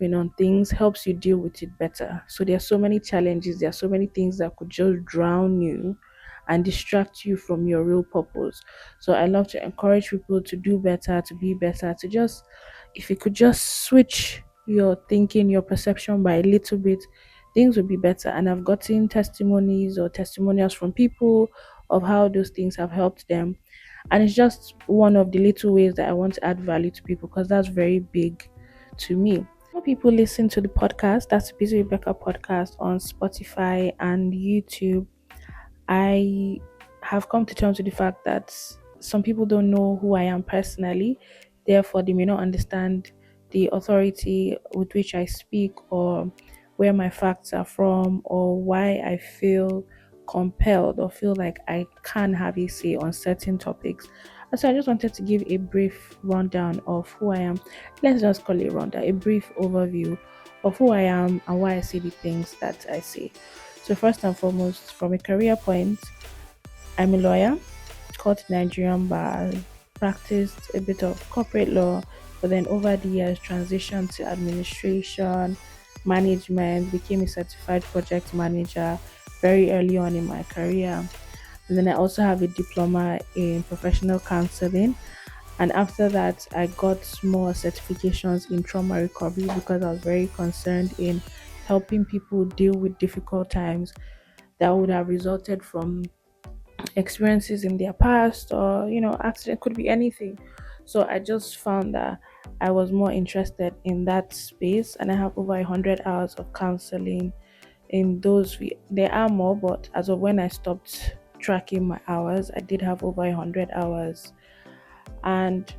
on things helps you deal with it better. So there are so many challenges, there are so many things that could just drown you and distract you from your real purpose. So I love to encourage people to do better, to be better, to just, if you could just switch your thinking, your perception by a little bit, things would be better. And I've gotten testimonies or testimonials from people of how those things have helped them. And it's just one of the little ways that I want to add value to people, because that's very big to me. More people listen to the podcast. That's Busy with Becca podcast on Spotify and YouTube. I have come to terms with the fact that some people don't know who I am personally, therefore, they may not understand the authority with which I speak, or where my facts are from, or why I feel compelled or feel like I can have a say on certain topics. And so I just wanted to give a brief rundown of who I am. Let's just call it rundown, a brief overview of who I am and why I say the things that I say. So first and foremost, from a career point, I'm a lawyer, taught Nigerian bar, practiced a bit of corporate law, but then over the years transitioned to administration, management, became a certified project manager very early on in my career. And then I also have a diploma in professional counseling. And after that, I got more certifications in trauma recovery because I was very concerned in helping people deal with difficult times that would have resulted from experiences in their past, or accident, could be anything. So I just found that I was more interested in that space, and I have over 100 hours of counseling in those. There are more, but as of when I stopped tracking my hours, I did have over 100 hours. And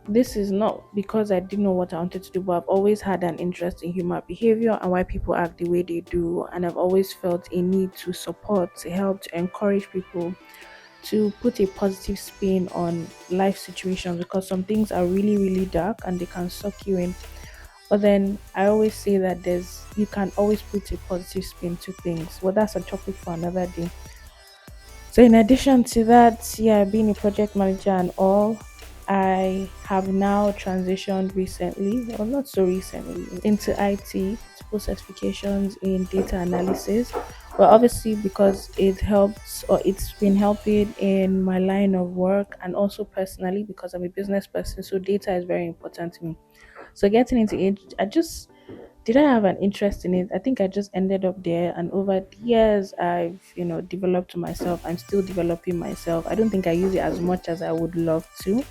this is not because I didn't know what I wanted to do, but I've always had an interest in human behavior and why people act the way they do. And I've always felt a need to support, to help, to encourage people to put a positive spin on life situations, because some things are really, really dark and they can suck you in. But then I always say that you can always put a positive spin to things. Well, that's a topic for another day. So in addition to that, yeah, being a project manager and all, I have now transitioned recently, or not so recently, into IT, multiple certifications in data analysis. But obviously, because it helps, or it's been helping in my line of work, and also personally because I'm a business person, so data is very important to me. So getting into it, I just did I have an interest in it? I think I just ended up there, and over the years, I've developed myself. I'm still developing myself. I don't think I use it as much as I would love to.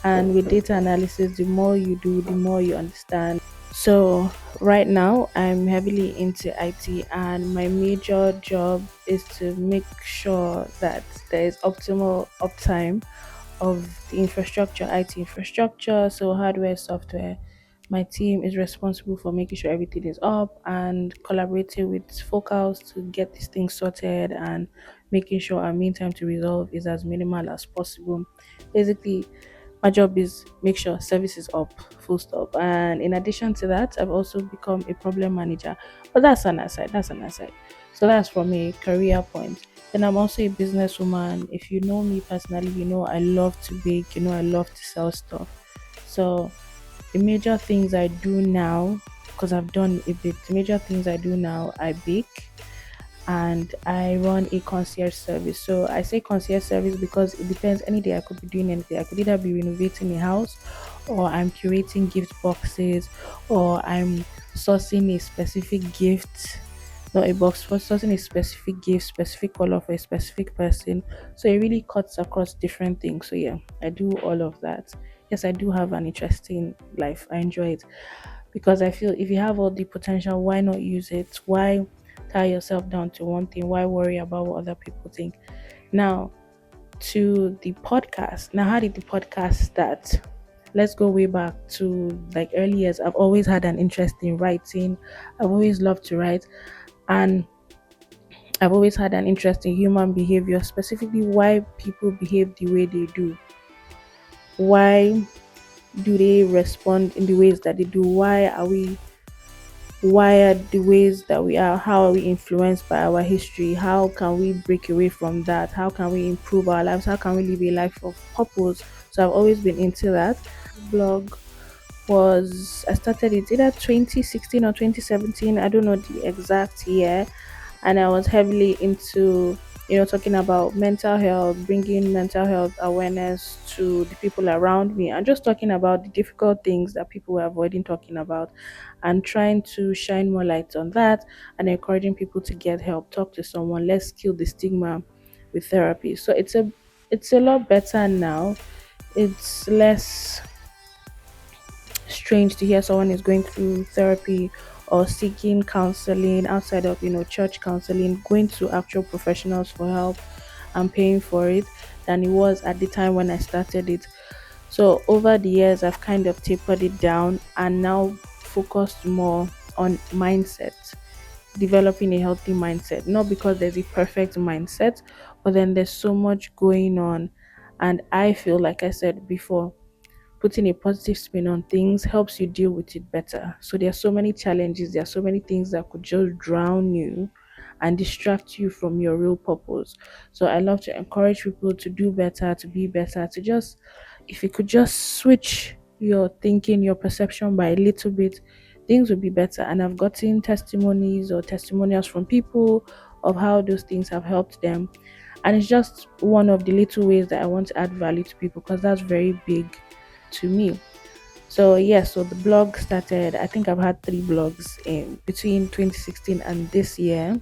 And with data analysis, the more you do, the more you understand. So right now, I'm heavily into IT, and my major job is to make sure that there is optimal uptime of the infrastructure, IT infrastructure, so hardware, software. My team is responsible for making sure everything is up and collaborating with focals to get these things sorted, and making sure our mean time to resolve is as minimal as possible. Basically, my job is make sure service is up, full stop. And in addition to that, I've also become a problem manager. But that's an aside. That's an aside. So that's from a career point. Then I'm also a businesswoman. If you know me personally, you know I love to bake, I love to sell stuff. So the major things I do now, because I've done a bit, the major things I do now, I bake and I run a concierge service. So I say concierge service because it depends. Any day I could be doing anything. I could either be renovating a house, or I'm curating gift boxes, or I'm sourcing a specific gift, not a box, for sourcing a specific gift, specific color for a specific person. So it really cuts across different things. So yeah, I do all of that. Yes, I do have an interesting life. I enjoy it because I feel if you have all the potential, why not use it? Why tie yourself down to one thing? Why worry about what other people think? Now, to the podcast. Now, how did the podcast start? Let's go way back to like early years. I've always had an interest in writing. I've always loved to write, and I've always had an interest in human behavior, specifically why people behave the way they do. Why do they respond in the ways that they do? Why are we wired the ways that we are? How are we influenced by our history? How can we break away from that? How can we improve our lives? How can we live a life of purpose? So I've always been into that. Blog was I started it either 2016 or 2017. I don't know the exact year, and I was heavily into talking about mental health, bringing mental health awareness to the people around me, and just talking about the difficult things that people were avoiding talking about, and trying to shine more light on that, and encouraging people to get help, talk to someone. Let's kill the stigma with therapy. So it's a lot better now. It's less strange to hear someone is going through therapy or seeking counseling outside of church counseling, going to actual professionals for help and paying for it, than it was at the time when I started it. So over the years I've kind of tapered it down and now focused more on mindset, developing a healthy mindset, not because there's a perfect mindset, but then there's so much going on. And I feel, like I said before, putting a positive spin on things helps you deal with it better. So there are so many challenges, there are so many things that could just drown you and distract you from your real purpose. So I love to encourage people to do better, to be better, to just, if you could just switch your thinking, your perception by a little bit, things will be better. And I've gotten testimonies or testimonials from people of how those things have helped them. And it's just one of the little ways that I want to add value to people, because that's very big to me. So yeah, so the blog started. I think I've had three blogs in between 2016 and this year,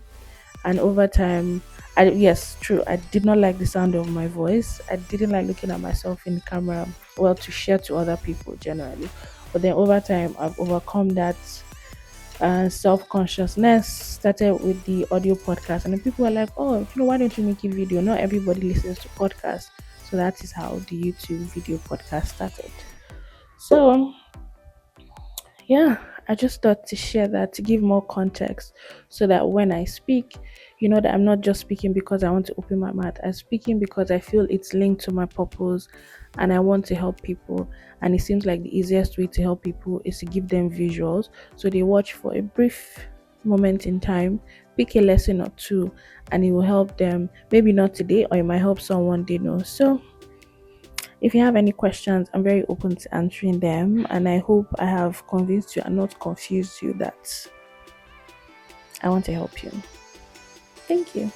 and over time, yes, true. I did not like the sound of my voice. I didn't like looking at myself in the camera. Well, to share to other people generally, but then over time, I've overcome that self consciousness. Started with the audio podcast, and then people were like, "Oh, why don't you make a video? Not everybody listens to podcasts." So that is how the YouTube video podcast started. So yeah, I just thought to share that to give more context, so that when I speak, you know that I'm not just speaking because I want to open my mouth. I'm speaking because I feel it's linked to my purpose and I want to help people. And it seems like the easiest way to help people is to give them visuals. So they watch for a brief moment in time, pick a lesson or two, and it will help them. Maybe not today, or it might help someone they know. So if you have any questions, I'm very open to answering them. And I hope I have convinced you and not confused you that I want to help you. Thank you.